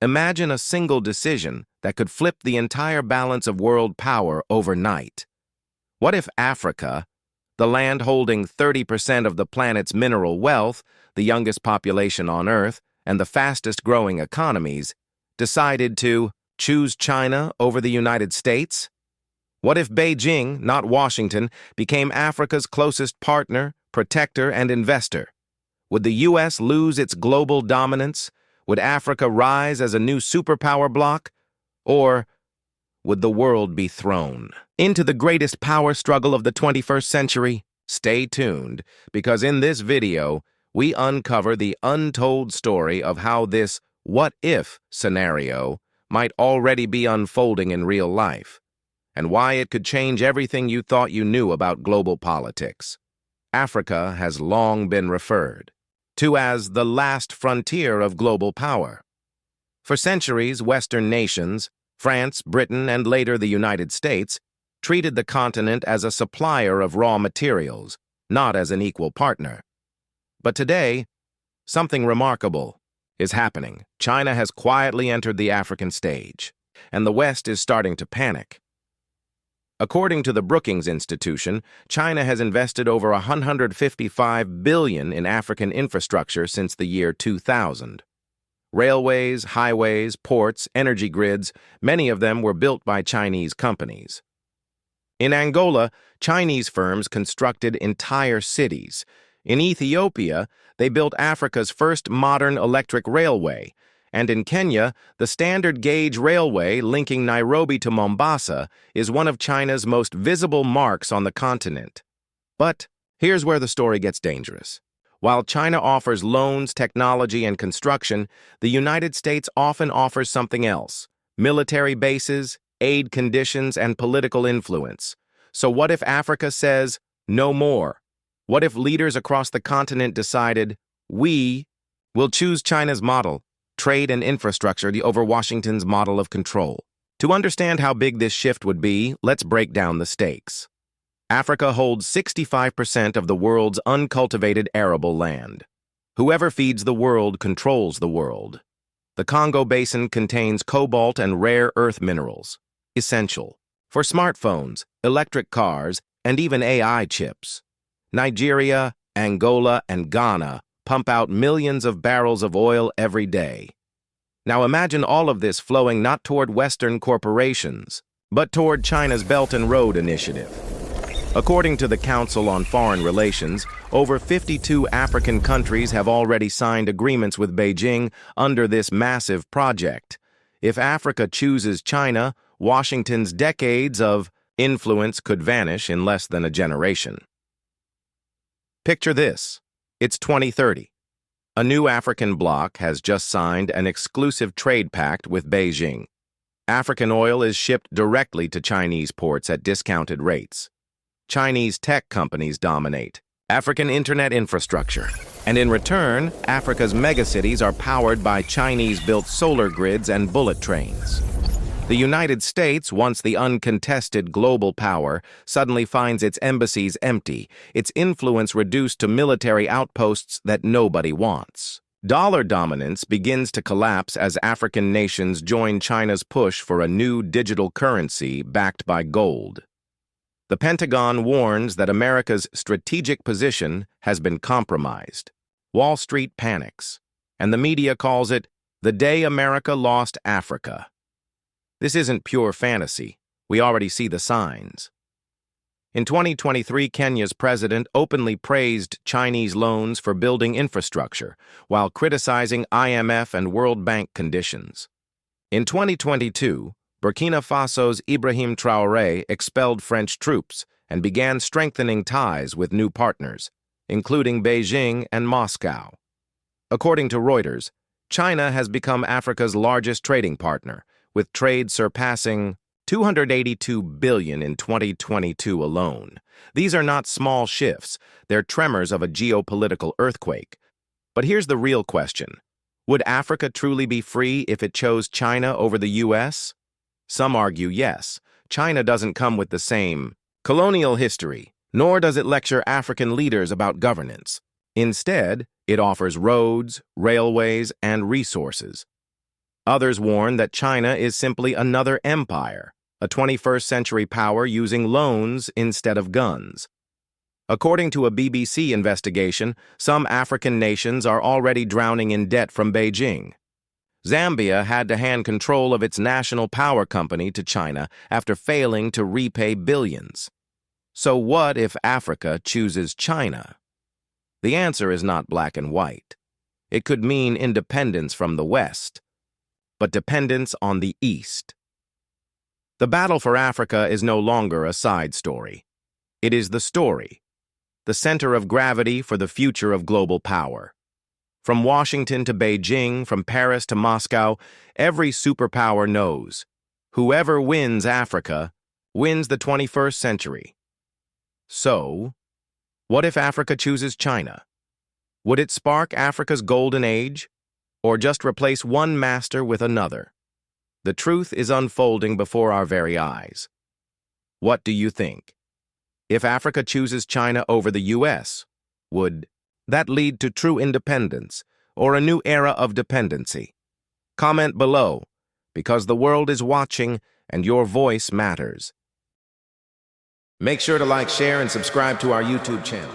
Imagine a single decision that could flip the entire balance of world power overnight. What if Africa, the land holding 30% of the planet's mineral wealth, the youngest population on Earth, and the fastest-growing economies, decided to choose China over the United States? What if Beijing, not Washington, became Africa's closest partner, protector, and investor? Would the U.S. lose its global dominance? Would Africa rise as a new superpower bloc? Or would the world be thrown into the greatest power struggle of the 21st century? Stay tuned, because in this video, we uncover the untold story of how this what-if scenario might already be unfolding in real life, and why it could change everything you thought you knew about global politics. Africa has long been referred to as the last frontier of global power. For centuries, Western nations, France, Britain, and later the United States, treated the continent as a supplier of raw materials, not as an equal partner. But today, something remarkable is happening. China has quietly entered the African stage, and the West is starting to panic. According to the Brookings Institution, China has invested over $155 billion in African infrastructure since the year 2000. Railways, highways, ports, energy grids, many of them were built by Chinese companies. In Angola, Chinese firms constructed entire cities. In Ethiopia, they built Africa's first modern electric railway. And in Kenya, the standard gauge railway linking Nairobi to Mombasa is one of China's most visible marks on the continent. But here's where the story gets dangerous. While China offers loans, technology, and construction, the United States often offers something else: military bases, aid conditions, and political influence. So what if Africa says, no more? What if leaders across the continent decided, we will choose China's model, trade and infrastructure, over Washington's model of control? To understand how big this shift would be, let's break down the stakes. Africa holds 65% of the world's uncultivated arable land. Whoever feeds the world controls the world. The Congo Basin contains cobalt and rare earth minerals, essential for smartphones, electric cars, and even AI chips. Nigeria, Angola, and Ghana pump out millions of barrels of oil every day. Now imagine all of this flowing not toward Western corporations, but toward China's Belt and Road Initiative. According to the Council on Foreign Relations, over 52 African countries have already signed agreements with Beijing under this massive project. If Africa chooses China, Washington's decades of influence could vanish in less than a generation. Picture this. It's 2030. A new African bloc has just signed an exclusive trade pact with Beijing. African oil is shipped directly to Chinese ports at discounted rates. Chinese tech companies dominate African internet infrastructure, and in return, Africa's megacities are powered by Chinese-built solar grids and bullet trains. The United States, once the uncontested global power, suddenly finds its embassies empty, its influence reduced to military outposts that nobody wants. Dollar dominance begins to collapse as African nations join China's push for a new digital currency backed by gold. The Pentagon warns that America's strategic position has been compromised. Wall Street panics, and the media calls it the day America lost Africa. This isn't pure fantasy. We already see the signs. In 2023, Kenya's president openly praised Chinese loans for building infrastructure, while criticizing IMF and World Bank conditions. In 2022, Burkina Faso's Ibrahim Traoré expelled French troops and began strengthening ties with new partners, including Beijing and Moscow. According to Reuters, China has become Africa's largest trading partner, with trade surpassing $282 billion in 2022 alone. These are not small shifts, they're tremors of a geopolitical earthquake. But here's the real question. Would Africa truly be free if it chose China over the U.S.? Some argue yes. China doesn't come with the same colonial history, nor does it lecture African leaders about governance. Instead, it offers roads, railways, and resources. Others warn that China is simply another empire, a 21st century power using loans instead of guns. According to a BBC investigation, some African nations are already drowning in debt from Beijing. Zambia had to hand control of its national power company to China after failing to repay billions. So what if Africa chooses China? The answer is not black and white. It could mean independence from the West, but dependence on the East. The battle for Africa is no longer a side story. It is the story, the center of gravity for the future of global power. From Washington to Beijing, from Paris to Moscow, every superpower knows, whoever wins Africa wins the 21st century. So, what if Africa chooses China? Would it spark Africa's golden age, or just replace one master with another? The truth is unfolding before our very eyes. What do you think? If Africa chooses China over the US, would that lead to true independence or a new era of dependency? Comment below, because the world is watching and your voice matters. Make sure to like, share, and subscribe to our YouTube channel.